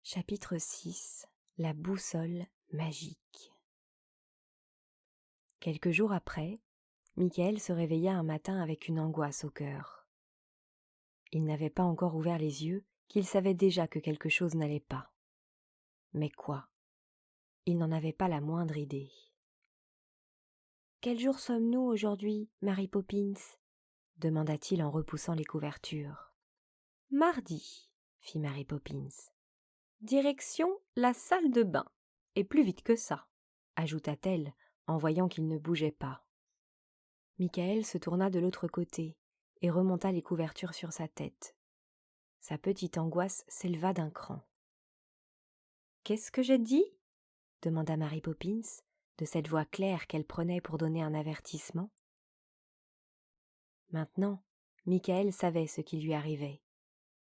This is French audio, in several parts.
Chapitre 6. La boussole magique. Quelques jours après, Michael se réveilla un matin avec une angoisse au cœur. Il n'avait pas encore ouvert les yeux qu'il savait déjà que quelque chose n'allait pas. Mais quoi? Il n'en avait pas la moindre idée. « Quel jour sommes-nous aujourd'hui, Mary Poppins ?» demanda-t-il en repoussant les couvertures. « Mardi, » fit Mary Poppins. « Direction la salle de bain, et plus vite que ça, » ajouta-t-elle en voyant qu'il ne bougeait pas. Michael se tourna de l'autre côté et remonta les couvertures sur sa tête. Sa petite angoisse s'éleva d'un cran. « Qu'est-ce que j'ai dit ?» demanda Mary Poppins, de cette voix claire qu'elle prenait pour donner un avertissement. Maintenant, Michael savait ce qui lui arrivait.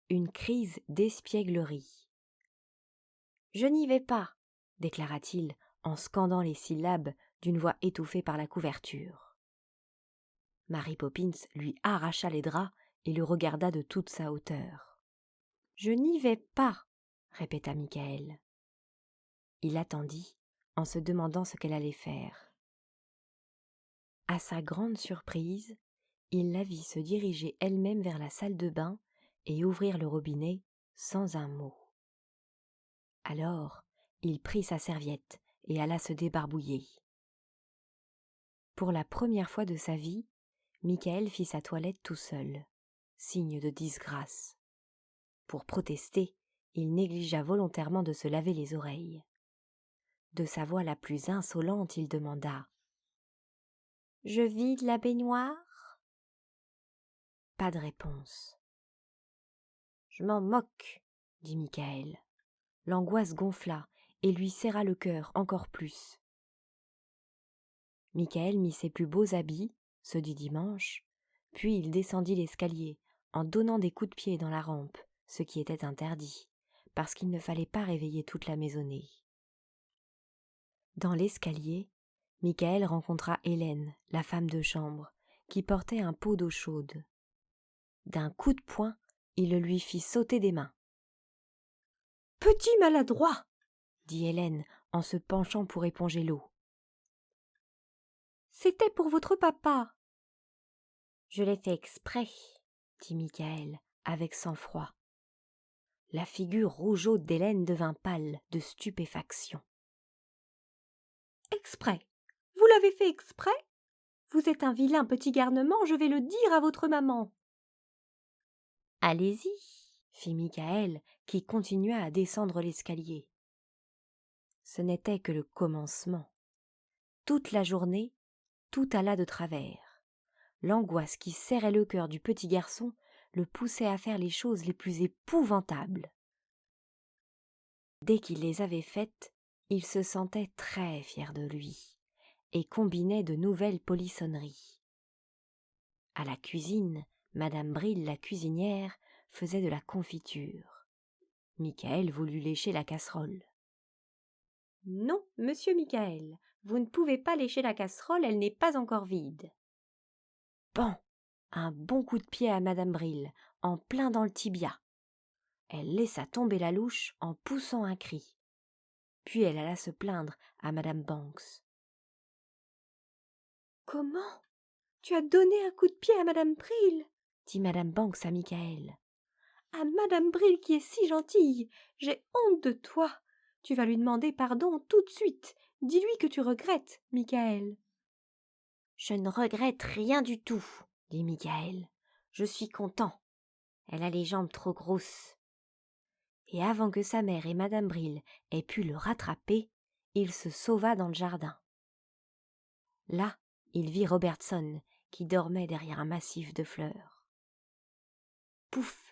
Une crise d'espièglerie. « Je n'y vais pas !» déclara-t-il en scandant les syllabes d'une voix étouffée par la couverture. Mary Poppins lui arracha les draps et le regarda de toute sa hauteur. « Je n'y vais pas !» répéta Michael. Il attendit, en se demandant ce qu'elle allait faire. À sa grande surprise, il la vit se diriger elle-même vers la salle de bain et ouvrir le robinet sans un mot. Alors, il prit sa serviette et alla se débarbouiller. Pour la première fois de sa vie, Michael fit sa toilette tout seul, signe de disgrâce. Pour protester, il négligea volontairement de se laver les oreilles. De sa voix la plus insolente, il demanda « Je vide la baignoire ?» Pas de réponse. « Je m'en moque !» dit Michael. L'angoisse gonfla et lui serra le cœur encore plus. Michael mit ses plus beaux habits, ceux du dimanche, puis il descendit l'escalier en donnant des coups de pied dans la rampe, ce qui était interdit, parce qu'il ne fallait pas réveiller toute la maisonnée. Dans l'escalier, Michael rencontra Hélène, la femme de chambre, qui portait un pot d'eau chaude. D'un coup de poing, il le lui fit sauter des mains. « Petit maladroit !» dit Hélène en se penchant pour éponger l'eau. « C'était pour votre papa. »« Je l'ai fait exprès, » dit Michael avec sang-froid. La figure rougeaude d'Hélène devint pâle de stupéfaction. « Exprès ? Vous l'avez fait exprès ? Vous êtes un vilain petit garnement, je vais le dire à votre maman. »« Allez-y, » fit Michael, qui continua à descendre l'escalier. Ce n'était que le commencement. Toute la journée, tout alla de travers. L'angoisse qui serrait le cœur du petit garçon le poussait à faire les choses les plus épouvantables. Dès qu'il les avait faites, il se sentait très fier de lui et combinait de nouvelles polissonneries. À la cuisine, Madame Bril, la cuisinière, faisait de la confiture. Michael voulut lécher la casserole. « Non, monsieur Michael, vous ne pouvez pas lécher la casserole, elle n'est pas encore vide. » Pan ! Un bon coup de pied à Madame Bril, en plein dans le tibia. Elle laissa tomber la louche en poussant un cri. Puis elle alla se plaindre à Madame Banks. « Comment ? Tu as donné un coup de pied à Madame Bril ?» dit Madame Banks à Michael. « À Madame Bril qui est si gentille. J'ai honte de toi. Tu vas lui demander pardon tout de suite. Dis-lui que tu regrettes, Michael. »« Je ne regrette rien du tout, » dit Michael. « Je suis content. Elle a les jambes trop grosses. » Et avant que sa mère et Madame Bril aient pu le rattraper, il se sauva dans le jardin. Là, il vit Robertson, qui dormait derrière un massif de fleurs. Pouf !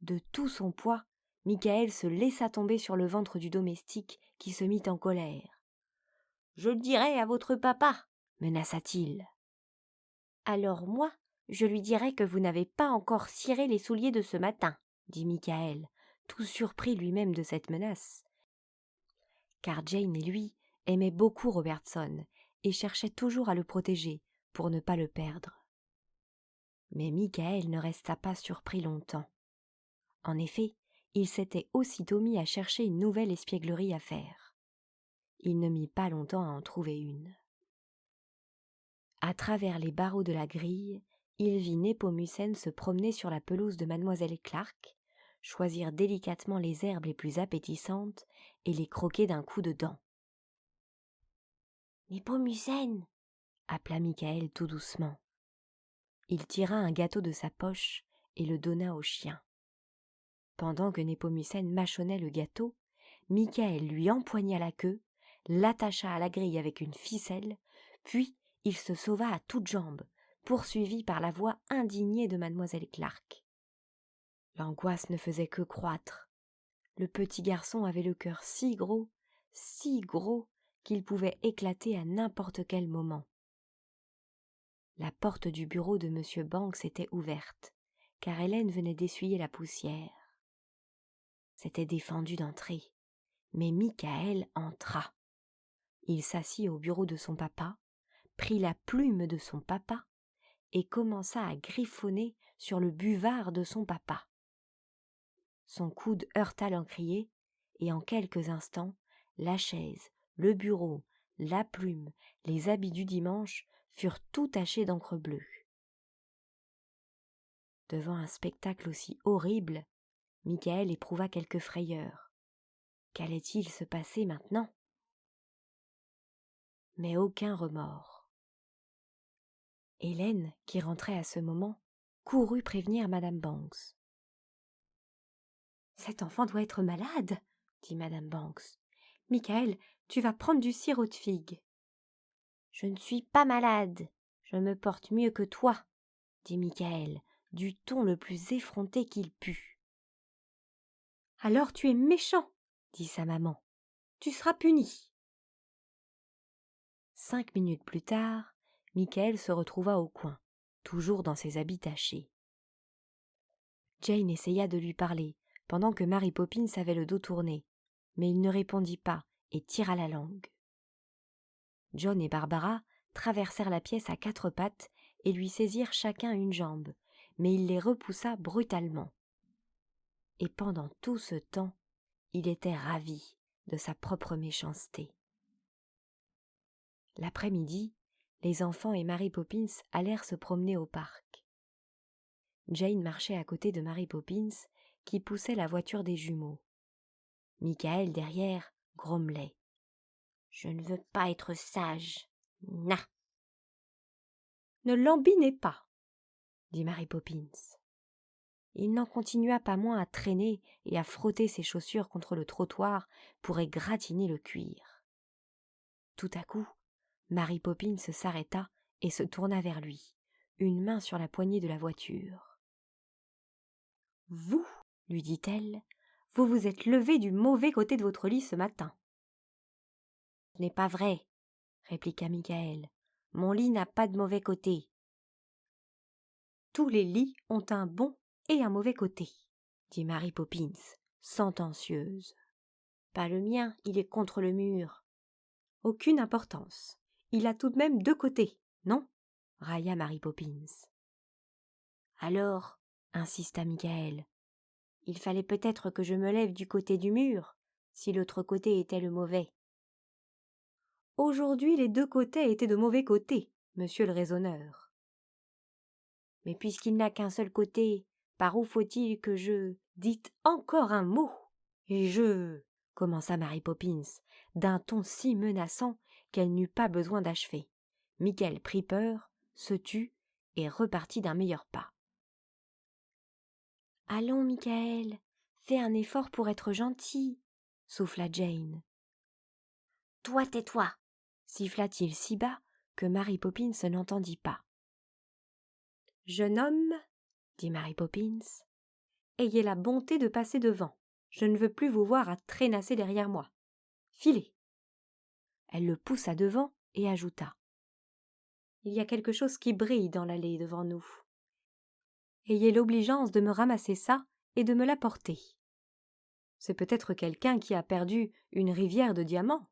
De tout son poids, Michael se laissa tomber sur le ventre du domestique qui se mit en colère. « Je le dirai à votre papa » menaça-t-il. « Alors moi, je lui dirai que vous n'avez pas encore ciré les souliers de ce matin, » dit Michael, tout surpris lui-même de cette menace. Car Jane et lui aimaient beaucoup Robertson et cherchaient toujours à le protéger pour ne pas le perdre. Mais Michael ne resta pas surpris longtemps. En effet, il s'était aussitôt mis à chercher une nouvelle espièglerie à faire. Il ne mit pas longtemps à en trouver une. À travers les barreaux de la grille, il vit Nepomucène se promener sur la pelouse de mademoiselle Clark, choisir délicatement les herbes les plus appétissantes et les croquer d'un coup de dent. « Nepomucène !» appela Michael tout doucement. Il tira un gâteau de sa poche et le donna au chien. Pendant que Nepomucène mâchonnait le gâteau, Michael lui empoigna la queue, l'attacha à la grille avec une ficelle, puis il se sauva à toutes jambes, poursuivi par la voix indignée de mademoiselle Clark. L'angoisse ne faisait que croître. Le petit garçon avait le cœur si gros, qu'il pouvait éclater à n'importe quel moment. La porte du bureau de M. Banks était ouverte, car Hélène venait d'essuyer la poussière. C'était défendu d'entrer, mais Michael entra. Il s'assit au bureau de son papa, prit la plume de son papa et commença à griffonner sur le buvard de son papa. Son coude heurta l'encrier et en quelques instants, la chaise, le bureau, la plume, les habits du dimanche furent tout tachés d'encre bleue. Devant un spectacle aussi horrible, Michael éprouva quelque frayeur. Qu'allait-il se passer maintenant ? Mais aucun remords. Hélène, qui rentrait à ce moment, courut prévenir madame Banks. « Cet enfant doit être malade, » dit madame Banks. « Michael, tu vas prendre du sirop de figue. »« Je ne suis pas malade, je me porte mieux que toi, » dit Michael, du ton le plus effronté qu'il put. « Alors tu es méchant, » dit sa maman. « Tu seras puni. » 5 minutes plus tard, Michael se retrouva au coin, toujours dans ses habits tachés. Jane essaya de lui parler, pendant que Mary Poppins avait le dos tourné, mais il ne répondit pas et tira la langue. John et Barbara traversèrent la pièce à 4 pattes et lui saisirent chacun une jambe, mais il les repoussa brutalement. Et pendant tout ce temps, il était ravi de sa propre méchanceté. L'après-midi, les enfants et Mary Poppins allèrent se promener au parc. Jane marchait à côté de Mary Poppins, qui poussait la voiture des jumeaux. Michael, derrière, grommelait. « Je ne veux pas être sage. Na !»« Ne l'embinez pas, » dit Mary Poppins. Il n'en continua pas moins à traîner et à frotter ses chaussures contre le trottoir pour égratigner le cuir. Tout à coup, Mary Poppins s'arrêta et se tourna vers lui, une main sur la poignée de la voiture. « Vous, » lui dit-elle, « vous vous êtes levé du mauvais côté de votre lit ce matin. »« Ce n'est pas vrai, » répliqua Michael. « Mon lit n'a pas de mauvais côté. »« Tous les lits ont un bon et un mauvais côté, » dit Mary Poppins, sentencieuse. « Pas le mien, il est contre le mur. »« Aucune importance. Il a tout de même 2 côtés, non ?» railla Mary Poppins. « Alors, » insista Michael, « il fallait peut-être que je me lève du côté du mur, si l'autre côté était le mauvais. » Aujourd'hui, les 2 côtés étaient de mauvais côtés, monsieur le raisonneur. « Mais puisqu'il n'a qu'un seul côté, par où faut-il que je... » « Dites encore un mot, et je... » commença Mary Poppins, d'un ton si menaçant qu'elle n'eut pas besoin d'achever. Michael prit peur, se tut et repartit d'un meilleur pas. « Allons, Michael, fais un effort pour être gentil, » souffla Jane. « Toi, tais-toi » siffla-t-il si bas que Mary Poppins n'entendit pas. « Jeune homme, » dit Mary Poppins, « ayez la bonté de passer devant. Je ne veux plus vous voir à traînasser derrière moi. Filez !» Elle le poussa devant et ajouta. « Il y a quelque chose qui brille dans l'allée devant nous. Ayez l'obligeance de me ramasser ça et de me l'apporter. C'est peut-être quelqu'un qui a perdu une rivière de diamants. »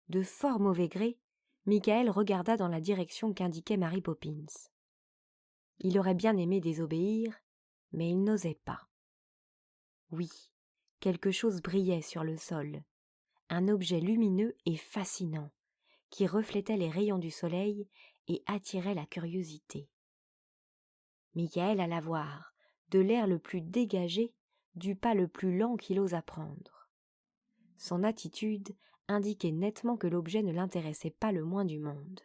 De fort mauvais gré, Michael regarda dans la direction qu'indiquait Mary Poppins. Il aurait bien aimé désobéir, mais il n'osait pas. Oui, quelque chose brillait sur le sol, un objet lumineux et fascinant, qui reflétait les rayons du soleil et attirait la curiosité. Michael alla voir, de l'air le plus dégagé, du pas le plus lent qu'il osa prendre. Son attitude indiquait nettement que l'objet ne l'intéressait pas le moins du monde.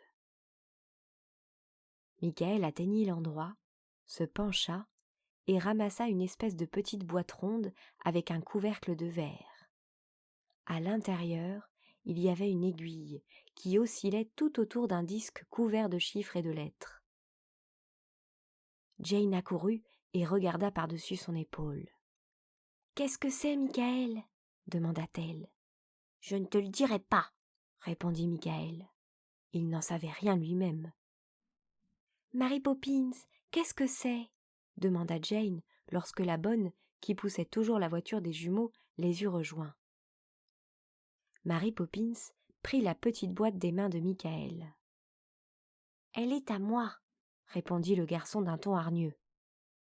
Michael atteignit l'endroit, se pencha et ramassa une espèce de petite boîte ronde avec un couvercle de verre. À l'intérieur, il y avait une aiguille qui oscillait tout autour d'un disque couvert de chiffres et de lettres. Jane accourut et regarda par-dessus son épaule. « Qu'est-ce que c'est, Michael ?» demanda-t-elle. « Je ne te le dirai pas, » répondit Michael. Il n'en savait rien lui-même. « Mary Poppins, qu'est-ce que c'est ?» demanda Jane lorsque la bonne, qui poussait toujours la voiture des jumeaux, les eut rejoints. Mary Poppins prit la petite boîte des mains de Michael. « Elle est à moi, » répondit le garçon d'un ton hargneux.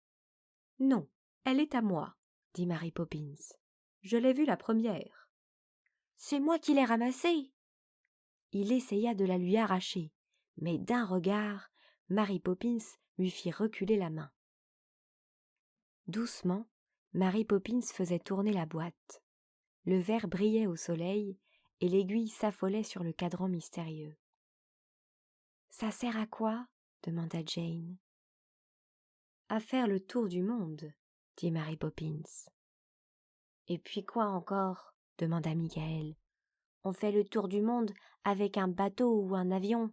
« Non, elle est à moi, » dit Mary Poppins. « Je l'ai vue la première. »« C'est moi qui l'ai ramassée !» Il essaya de la lui arracher, mais d'un regard, Mary Poppins lui fit reculer la main. Doucement, Mary Poppins faisait tourner la boîte. Le verre brillait au soleil et l'aiguille s'affolait sur le cadran mystérieux. « Ça sert à quoi ?» demanda Jane. « À faire le tour du monde, » dit Mary Poppins. « Et puis quoi encore ?» demanda Michael. « On fait le tour du monde avec un bateau ou un avion.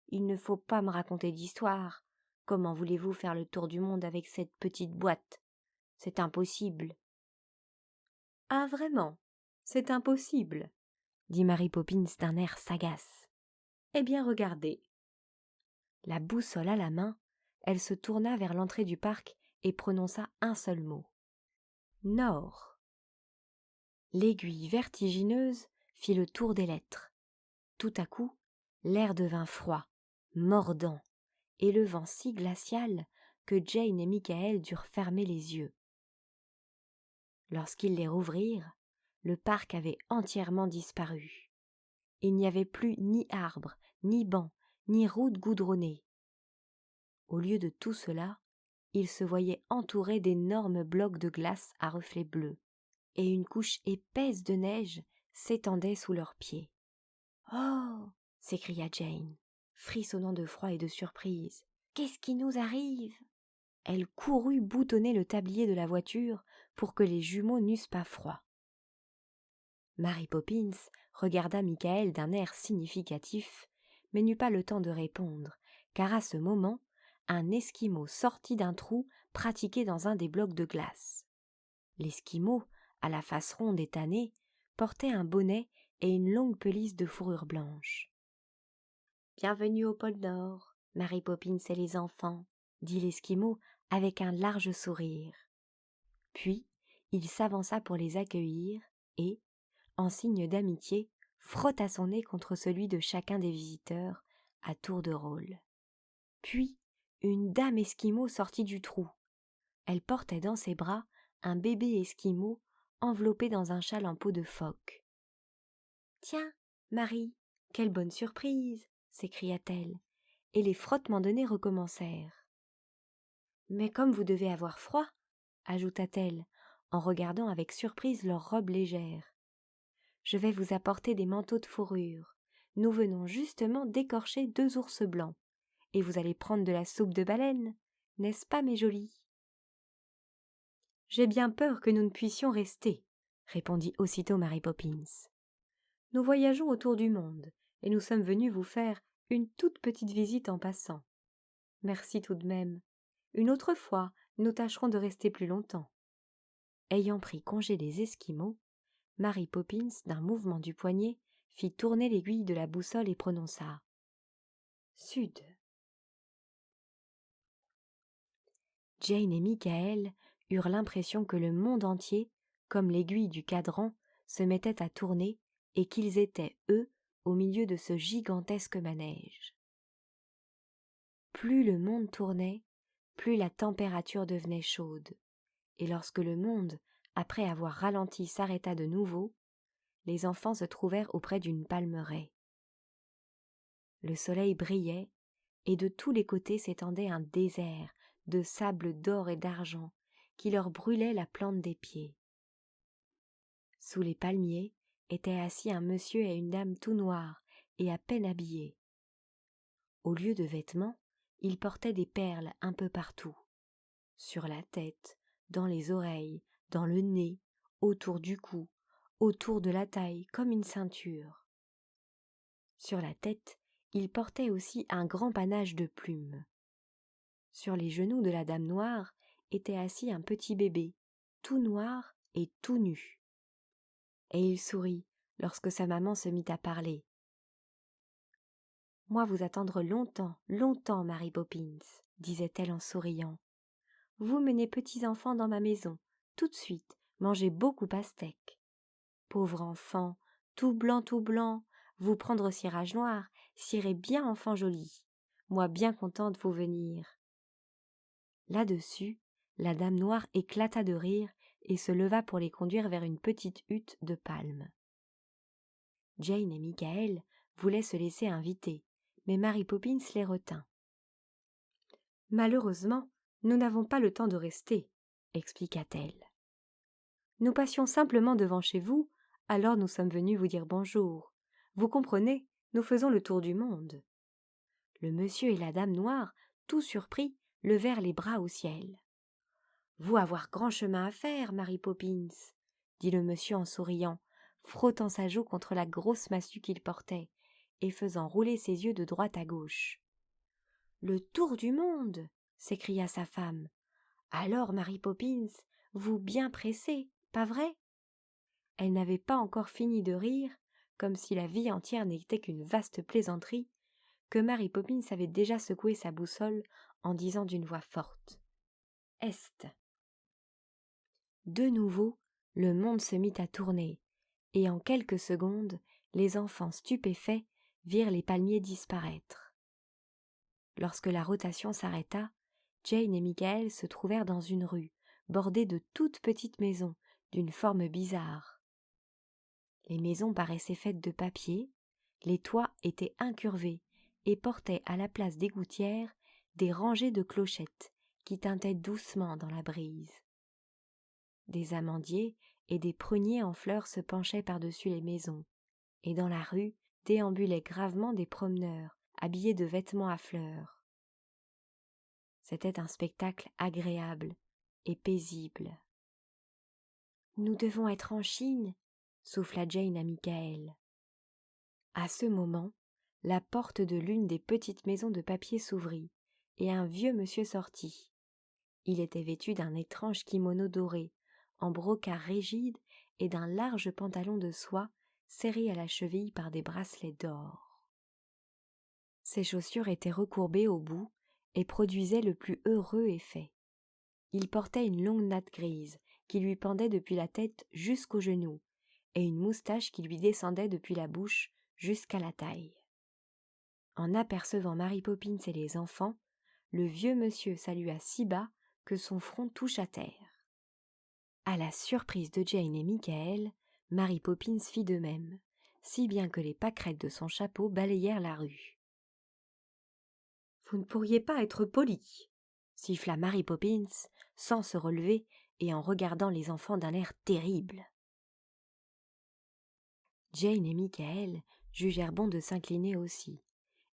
Il ne faut pas me raconter d'histoire. Comment voulez-vous faire le tour du monde avec cette petite boîte ? C'est impossible. »« Ah vraiment ? C'est impossible ?» dit Mary Poppins d'un air sagace. « Eh bien regardez. » La boussole à la main, elle se tourna vers l'entrée du parc et prononça un seul mot. « Nord !» L'aiguille vertigineuse fit le tour des lettres. Tout à coup, l'air devint froid, mordant, et le vent si glacial que Jane et Michael durent fermer les yeux. Lorsqu'ils les rouvrirent, le parc avait entièrement disparu. Il n'y avait plus ni arbres, ni bancs, ni routes goudronnées. Au lieu de tout cela, ils se voyaient entourés d'énormes blocs de glace à reflets bleus, et une couche épaisse de neige s'étendait sous leurs pieds. « Oh !» s'écria Jane, frissonnant de froid et de surprise. « Qu'est-ce qui nous arrive ?» Elle courut boutonner le tablier de la voiture pour que les jumeaux n'eussent pas froid. Mary Poppins regarda Michael d'un air significatif, mais n'eut pas le temps de répondre, car à ce moment, un Esquimau sortit d'un trou pratiqué dans un des blocs de glace. L'Esquimau, à la face ronde et tannée, portait un bonnet et une longue pelisse de fourrure blanche. « Bienvenue au pôle Nord, Mary Poppins et les enfants, » dit l'Esquimau avec un large sourire. Puis, il s'avança pour les accueillir et, en signe d'amitié, frotta son nez contre celui de chacun des visiteurs, à tour de rôle. Puis, une dame Esquimau sortit du trou. Elle portait dans ses bras un bébé Esquimau enveloppé dans un châle en peau de phoque. « Tiens, Marie, quelle bonne surprise !» s'écria-t-elle, et les frottements de nez recommencèrent. « Mais comme vous devez avoir froid, » ajouta-t-elle, en regardant avec surprise leurs robes légères. « Je vais vous apporter des manteaux de fourrure. Nous venons justement d'écorcher 2 ours blancs. Et vous allez prendre de la soupe de baleine, n'est-ce pas, mes jolis ?»« J'ai bien peur que nous ne puissions rester, » répondit aussitôt Mary Poppins. « Nous voyageons autour du monde, et nous sommes venus vous faire une toute petite visite en passant. Merci tout de même. Une autre fois, nous tâcherons de rester plus longtemps. » Ayant pris congé des Esquimaux, Mary Poppins, d'un mouvement du poignet, fit tourner l'aiguille de la boussole et prononça « Sud ». Jane et Michael eurent l'impression que le monde entier, comme l'aiguille du cadran, se mettait à tourner et qu'ils étaient, eux, au milieu de ce gigantesque manège. Plus le monde tournait, plus la température devenait chaude, et lorsque le monde, après avoir ralenti, s'arrêta de nouveau. Les enfants se trouvèrent auprès d'une palmeraie. Le soleil brillait, et de tous les côtés s'étendait un désert de sable d'or et d'argent qui leur brûlait la plante des pieds. Sous les palmiers étaient assis un monsieur et une dame tout noirs et à peine habillés. Au lieu de vêtements, ils portaient des perles un peu partout, sur la tête, dans les oreilles, dans le nez, autour du cou, autour de la taille comme une ceinture. Sur la tête, ils portaient aussi un grand panache de plumes. Sur les genoux de la dame noire était assis un petit bébé, tout noir et tout nu. Et il sourit lorsque sa maman se mit à parler. « Moi vous attendre longtemps, longtemps, Mary Poppins, disait-elle en souriant. Vous menez petits enfants dans ma maison, tout de suite, mangez beaucoup pastèque. Pauvre enfant, tout blanc, vous prendre cirage noir, cirez bien enfant joli. Moi bien contente vous venir. » Là-dessus, la dame noire éclata de rire et se leva pour les conduire vers une petite hutte de palmes. Jane et Michael voulaient se laisser inviter, mais Mary Poppins les retint. « Malheureusement, nous n'avons pas le temps de rester, » expliqua-t-elle. « Nous passions simplement devant chez vous, alors nous sommes venus vous dire bonjour. Vous comprenez, nous faisons le tour du monde. » Le monsieur et la dame noire, tout surpris, levèrent les bras au ciel. « Vous avoir grand chemin à faire, Mary Poppins, » dit le monsieur en souriant, frottant sa joue contre la grosse massue qu'il portait et faisant rouler ses yeux de droite à gauche. « Le tour du monde !» s'écria sa femme. « Alors, Mary Poppins, vous bien pressée, pas vrai ?» Elle n'avait pas encore fini de rire, comme si la vie entière n'était qu'une vaste plaisanterie, que Mary Poppins avait déjà secoué sa boussole en disant d'une voix forte « Est !» De nouveau, le monde se mit à tourner, et en quelques secondes, les enfants stupéfaits virent les palmiers disparaître. Lorsque la rotation s'arrêta, Jane et Michael se trouvèrent dans une rue, bordée de toutes petites maisons, d'une forme bizarre. Les maisons paraissaient faites de papier, les toits étaient incurvés et portaient à la place des gouttières des rangées de clochettes qui tintaient doucement dans la brise. Des amandiers et des pruniers en fleurs se penchaient par-dessus les maisons, et dans la rue déambulaient gravement des promeneurs, habillés de vêtements à fleurs. C'était un spectacle agréable et paisible. « Nous devons être en Chine » souffla Jane à Michael. À ce moment, la porte de l'une des petites maisons de papier s'ouvrit, et un vieux monsieur sortit. Il était vêtu d'un étrange kimono doré, en brocart rigide et d'un large pantalon de soie serré à la cheville par des bracelets d'or. Ses chaussures étaient recourbées au bout et produisaient le plus heureux effet. Il portait une longue natte grise qui lui pendait depuis la tête jusqu'aux genoux et une moustache qui lui descendait depuis la bouche jusqu'à la taille. En apercevant Mary Poppins et les enfants, le vieux monsieur salua si bas que son front touche à terre. À la surprise de Jane et Michael, Mary Poppins fit de même, si bien que les pâquerettes de son chapeau balayèrent la rue. « Vous ne pourriez pas être poli !» siffla Mary Poppins, sans se relever et en regardant les enfants d'un air terrible. Jane et Michael jugèrent bon de s'incliner aussi,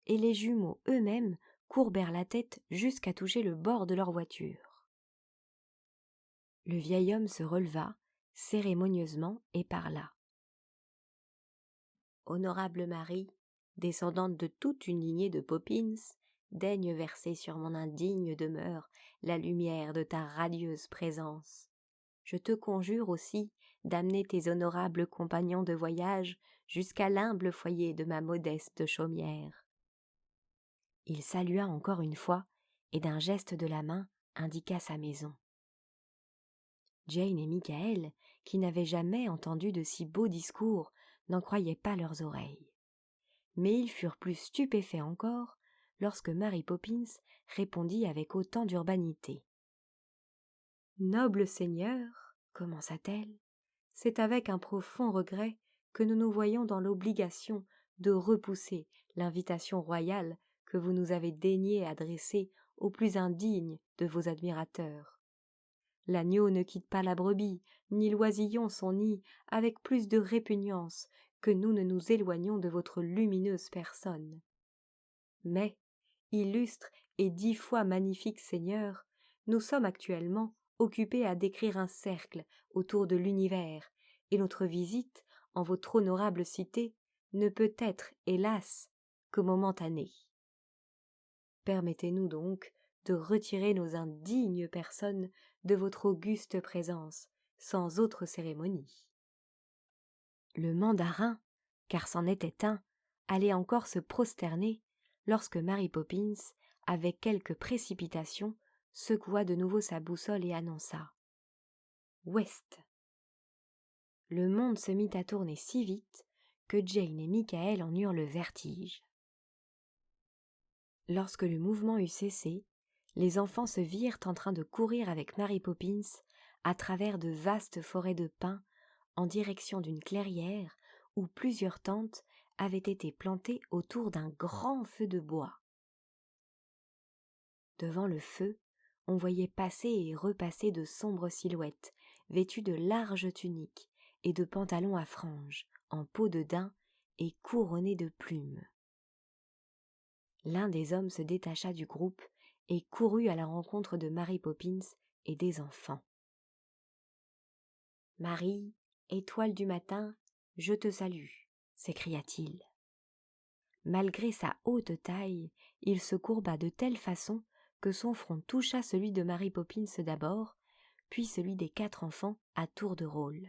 et les jumeaux eux-mêmes courbèrent la tête jusqu'à toucher le bord de leur voiture. Le vieil homme se releva, cérémonieusement, et parla. « Honorable Marie, descendante de toute une lignée de Poppins, daigne verser sur mon indigne demeure la lumière de ta radieuse présence. Je te conjure aussi d'amener tes honorables compagnons de voyage jusqu'à l'humble foyer de ma modeste chaumière. » Il salua encore une fois et d'un geste de la main indiqua sa maison. Jane et Michael, qui n'avaient jamais entendu de si beaux discours, n'en croyaient pas leurs oreilles. Mais ils furent plus stupéfaits encore lorsque Mary Poppins répondit avec autant d'urbanité. « Noble seigneur, commença-t-elle, c'est avec un profond regret que nous nous voyons dans l'obligation de repousser l'invitation royale que vous nous avez daigné adresser au plus indigne de vos admirateurs. L'agneau ne quitte pas la brebis, ni l'oisillon son nid, avec plus de répugnance que nous ne nous éloignons de votre lumineuse personne. Mais, illustre et 10 fois magnifique Seigneur, nous sommes actuellement occupés à décrire un cercle autour de l'univers, et notre visite en votre honorable cité ne peut être, hélas, que momentanée. Permettez-nous donc de retirer nos indignes personnes de votre auguste présence, sans autre cérémonie. Le mandarin, car c'en était un, allait encore se prosterner, lorsque Mary Poppins, avec quelque précipitation, secoua de nouveau sa boussole et annonça « Ouest ». Le monde se mit à tourner si vite que Jane et Michael en eurent le vertige. Lorsque le mouvement eut cessé, les enfants se virent en train de courir avec Mary Poppins à travers de vastes forêts de pins en direction d'une clairière où plusieurs tentes avaient été plantées autour d'un grand feu de bois. Devant le feu, on voyait passer et repasser de sombres silhouettes vêtues de larges tuniques et de pantalons à franges en peau de daim et couronnés de plumes. L'un des hommes se détacha du groupe et courut à la rencontre de Mary Poppins et des enfants. « Marie, étoile du matin, je te salue » s'écria-t-il. Malgré sa haute taille, il se courba de telle façon que son front toucha celui de Mary Poppins d'abord, puis celui des 4 enfants à tour de rôle.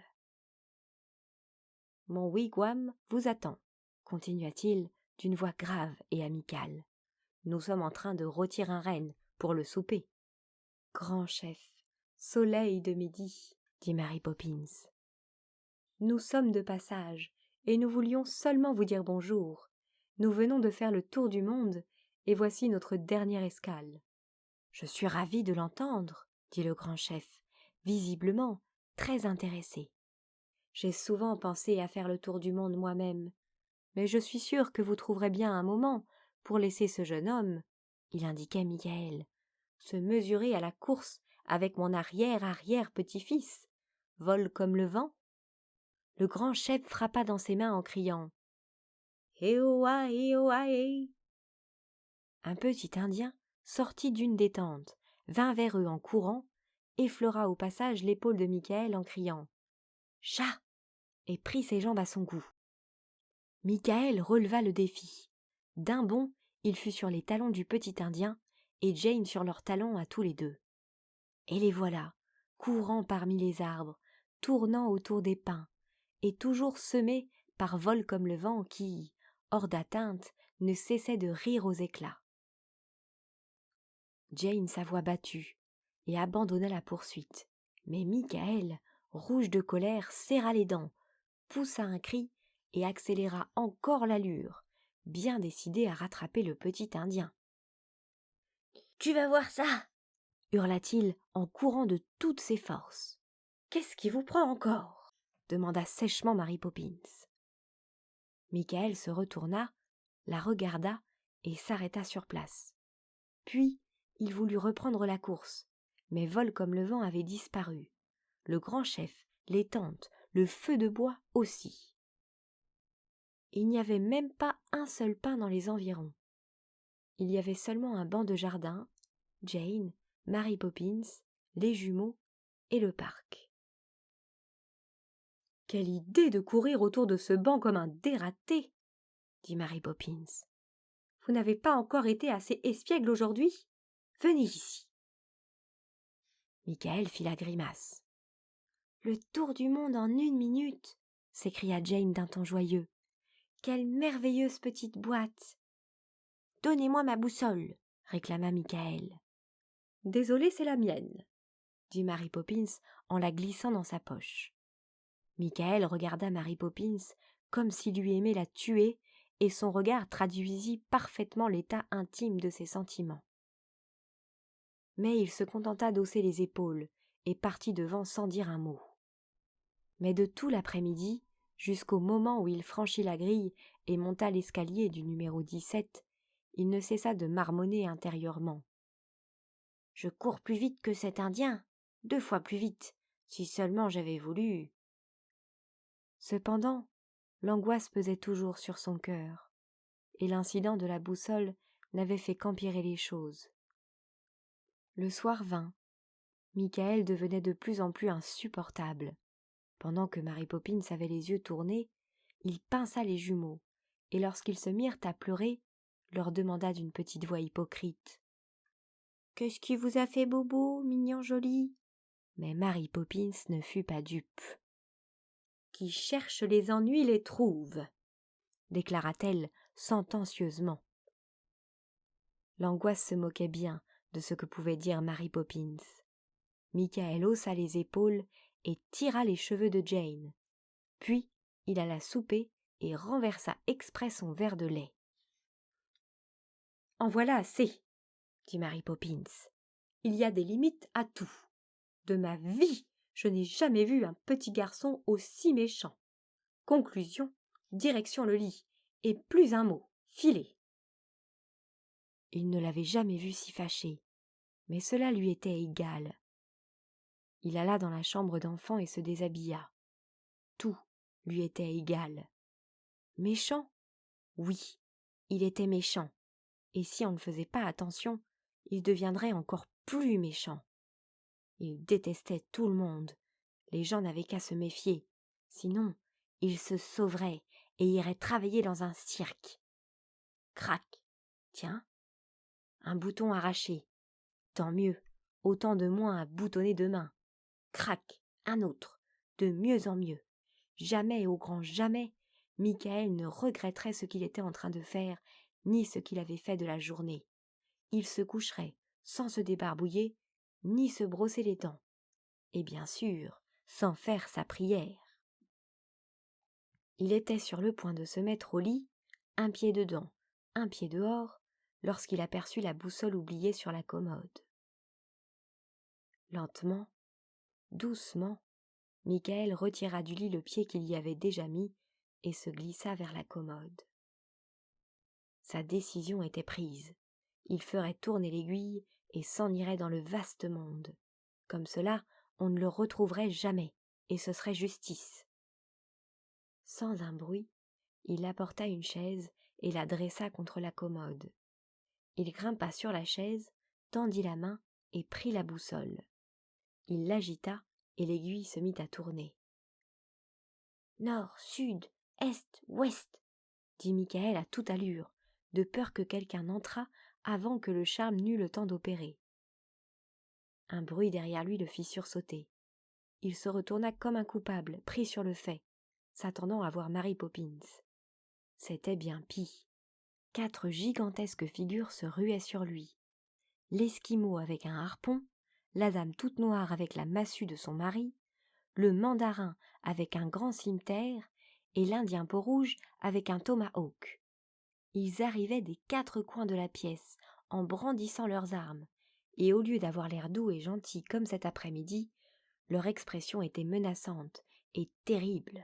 « Mon wigwam vous attend » continua-t-il d'une voix grave et amicale. « Nous sommes en train de rôtir un renne pour le souper. »« Grand chef, soleil de midi, » dit Mary Poppins. « Nous sommes de passage, et nous voulions seulement vous dire bonjour. Nous venons de faire le tour du monde, et voici notre dernière escale. »« Je suis ravi de l'entendre, » dit le grand chef, visiblement très intéressé. « J'ai souvent pensé à faire le tour du monde moi-même, mais je suis sûr que vous trouverez bien un moment pour laisser ce jeune homme, il indiquait Michael, se mesurer à la course avec mon arrière-arrière-petit-fils, vole comme le vent. » Le grand chef frappa dans ses mains en criant « Eoa, eoa, eh !» Un petit Indien sortit d'une des tentes, vint vers eux en courant, effleura au passage l'épaule de Michael en criant « Chat !» et prit ses jambes à son cou. Michael releva le défi. D'un bond, il fut sur les talons du petit Indien et Jane sur leurs talons à tous les deux. Et les voilà, courant parmi les arbres, tournant autour des pins, et toujours semés par Vol comme le vent qui, hors d'atteinte, ne cessait de rire aux éclats. Jane s'avoua battue et abandonna la poursuite, mais Michael, rouge de colère, serra les dents, poussa un cri et accéléra encore l'allure, bien décidé à rattraper le petit Indien. « Tu vas voir ça !» hurla-t-il en courant de toutes ses forces. « Qu'est-ce qui vous prend encore ?» demanda sèchement Mary Poppins. Michael se retourna, la regarda et s'arrêta sur place. Puis, il voulut reprendre la course, mais Vol comme le vent avait disparu. Le grand chef, les tentes, le feu de bois aussi. Il n'y avait même pas un seul pin dans les environs. Il y avait seulement un banc de jardin, Jane, Mary Poppins, les jumeaux et le parc. « Quelle idée de courir autour de ce banc comme un dératé !» dit Mary Poppins. « Vous n'avez pas encore été assez espiègle aujourd'hui ? Venez ici. » Michael fit la grimace. « Le tour du monde en 1 minute !» s'écria Jane d'un ton joyeux. « Quelle merveilleuse petite boîte !»« Donnez-moi ma boussole !» réclama Michael. « Désolé, c'est la mienne !» dit Mary Poppins en la glissant dans sa poche. Michael regarda Mary Poppins comme s'il eût aimé la tuer, et son regard traduisit parfaitement l'état intime de ses sentiments. Mais il se contenta d'hausser les épaules et partit devant sans dire un mot. Mais de tout l'après-midi, jusqu'au moment où il franchit la grille et monta l'escalier du numéro 17, il ne cessa de marmonner intérieurement. « Je cours plus vite que cet Indien, 2 fois plus vite, si seulement j'avais voulu. » Cependant, l'angoisse pesait toujours sur son cœur, et l'incident de la boussole n'avait fait qu'empirer les choses. Le soir vint. Michael devenait de plus en plus insupportable. Pendant que Mary Poppins avait les yeux tournés, il pinça les jumeaux, et lorsqu'ils se mirent à pleurer, leur demanda d'une petite voix hypocrite. « Qu'est-ce qui vous a fait bobo, mignon joli ?» Mais Mary Poppins ne fut pas dupe. « Qui cherche les ennuis les trouve !» déclara-t-elle sentencieusement. L'angoisse se moquait bien de ce que pouvait dire Mary Poppins. Michael haussa les épaules et tira les cheveux de Jane. Puis il alla souper et renversa exprès son verre de lait. « En voilà assez !» dit Mary Poppins. « Il y a des limites à tout. De ma vie, je n'ai jamais vu un petit garçon aussi méchant. Conclusion, direction le lit, et plus un mot, filez !» Il ne l'avait jamais vu si fâché, mais cela lui était égal. Il alla dans la chambre d'enfant et se déshabilla. Tout lui était égal. Méchant ? Oui, il était méchant, et si on ne faisait pas attention, il deviendrait encore plus méchant. Il détestait tout le monde. Les gens n'avaient qu'à se méfier. Sinon, il se sauverait et irait travailler dans un cirque. Crac ! Tiens, un bouton arraché. Tant mieux, autant de moins à boutonner demain. Crac ! Un autre. De mieux en mieux. Jamais, au grand jamais, Michael ne regretterait ce qu'il était en train de faire, ni ce qu'il avait fait de la journée. Il se coucherait sans se débarbouiller, ni se brosser les dents. Et bien sûr, sans faire sa prière. Il était sur le point de se mettre au lit, un pied dedans, un pied dehors, lorsqu'il aperçut la boussole oubliée sur la commode. Lentement, doucement, Michael retira du lit le pied qu'il y avait déjà mis et se glissa vers la commode. Sa décision était prise. Il ferait tourner l'aiguille et s'en irait dans le vaste monde. Comme cela, on ne le retrouverait jamais, et ce serait justice. Sans un bruit, il apporta une chaise et la dressa contre la commode. Il grimpa sur la chaise, tendit la main et prit la boussole. Il l'agita et l'aiguille se mit à tourner. « Nord, sud, est, ouest » dit Michael à toute allure, de peur que quelqu'un n'entrât avant que le charme n'eût le temps d'opérer. Un bruit derrière lui le fit sursauter. Il se retourna comme un coupable, pris sur le fait, s'attendant à voir Mary Poppins. C'était bien pis. 4 gigantesques figures se ruaient sur lui. L'esquimau avec un harpon, la dame toute noire avec la massue de son mari, le mandarin avec un grand cimeterre et l'Indien peau-rouge avec un tomahawk. Ils arrivaient des 4 coins de la pièce en brandissant leurs armes, et au lieu d'avoir l'air doux et gentil comme cet après-midi, leur expression était menaçante et terrible.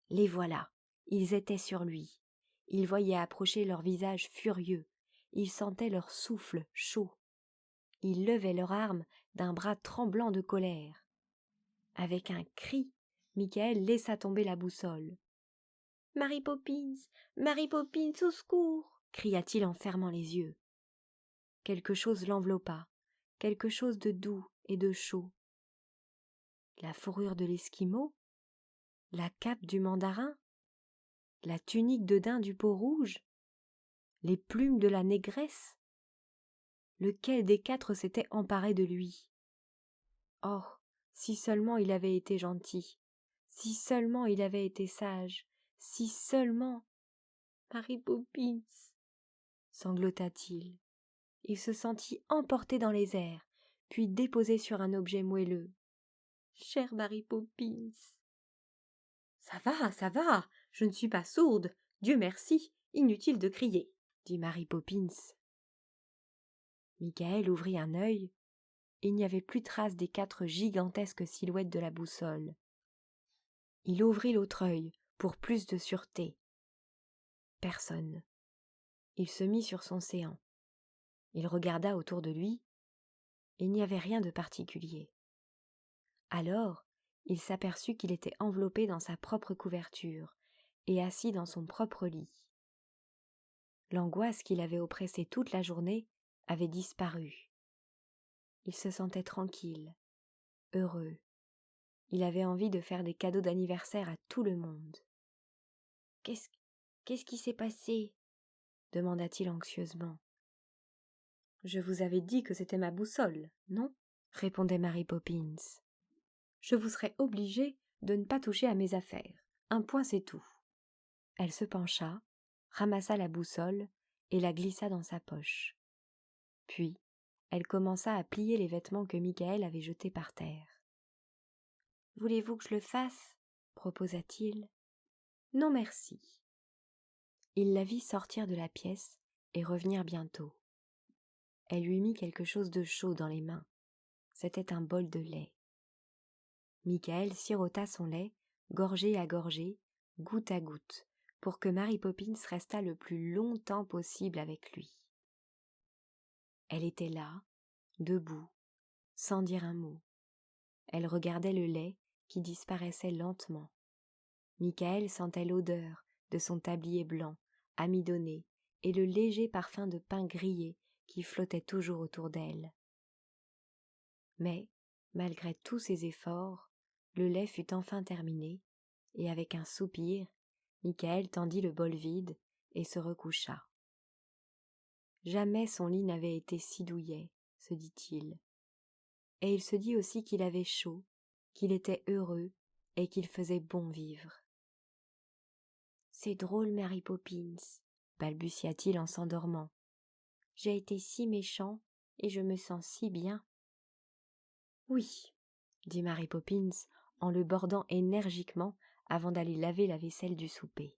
Les voilà, ils étaient sur lui. Il voyait approcher leur visage furieux, il sentait leur souffle chaud. Ils levaient leurs armes d'un bras tremblant de colère. Avec un cri, Michael laissa tomber la boussole. « Mary Poppins, au secours !» cria-t-il en fermant les yeux. Quelque chose l'enveloppa, quelque chose de doux et de chaud. La fourrure de l'esquimau, la cape du mandarin, la tunique de daim du peau-rouge, les plumes de la négresse. Lequel des 4 s'était emparé de lui? Oh, si seulement il avait été gentil, si seulement il avait été sage, si seulement... Mary Poppins, sanglota-t-il. Il se sentit emporté dans les airs, puis déposé sur un objet moelleux. Chère Mary Poppins. Ça va, je ne suis pas sourde, Dieu merci, inutile de crier, dit Mary Poppins. Michael ouvrit un œil. Il n'y avait plus trace des 4 gigantesques silhouettes de la boussole. Il ouvrit l'autre œil pour plus de sûreté. Personne. Il se mit sur son séant. Il regarda autour de lui. Il n'y avait rien de particulier. Alors, il s'aperçut qu'il était enveloppé dans sa propre couverture et assis dans son propre lit. L'angoisse qui l'avait oppressé toute la journée avait disparu. Il se sentait tranquille, heureux. Il avait envie de faire des cadeaux d'anniversaire à tout le monde. « Qu'est-ce qui s'est passé ?» demanda-t-il anxieusement. « Je vous avais dit que c'était ma boussole, non ?» répondait Mary Poppins. « Je vous serais obligée de ne pas toucher à mes affaires. Un point, c'est tout. » Elle se pencha, ramassa la boussole et la glissa dans sa poche. Puis, elle commença à plier les vêtements que Michael avait jetés par terre. « Voulez-vous que je le fasse ?» proposa-t-il. « Non, merci. » Il la vit sortir de la pièce et revenir bientôt. Elle lui mit quelque chose de chaud dans les mains. C'était un bol de lait. Michael sirota son lait, gorgée à gorgée, goutte à goutte, pour que Mary Poppins restât le plus longtemps possible avec lui. Elle était là, debout, sans dire un mot. Elle regardait le lait qui disparaissait lentement. Michael sentait l'odeur de son tablier blanc, amidonné, et le léger parfum de pain grillé qui flottait toujours autour d'elle. Mais, malgré tous ses efforts, le lait fut enfin terminé, et avec un soupir, Michael tendit le bol vide et se recoucha. Jamais son lit n'avait été si douillet, se dit-il. Et il se dit aussi qu'il avait chaud, qu'il était heureux et qu'il faisait bon vivre. « C'est drôle, Mary Poppins, » balbutia-t-il en s'endormant. « J'ai été si méchant et je me sens si bien. »« Oui, » dit Mary Poppins en le bordant énergiquement avant d'aller laver la vaisselle du souper.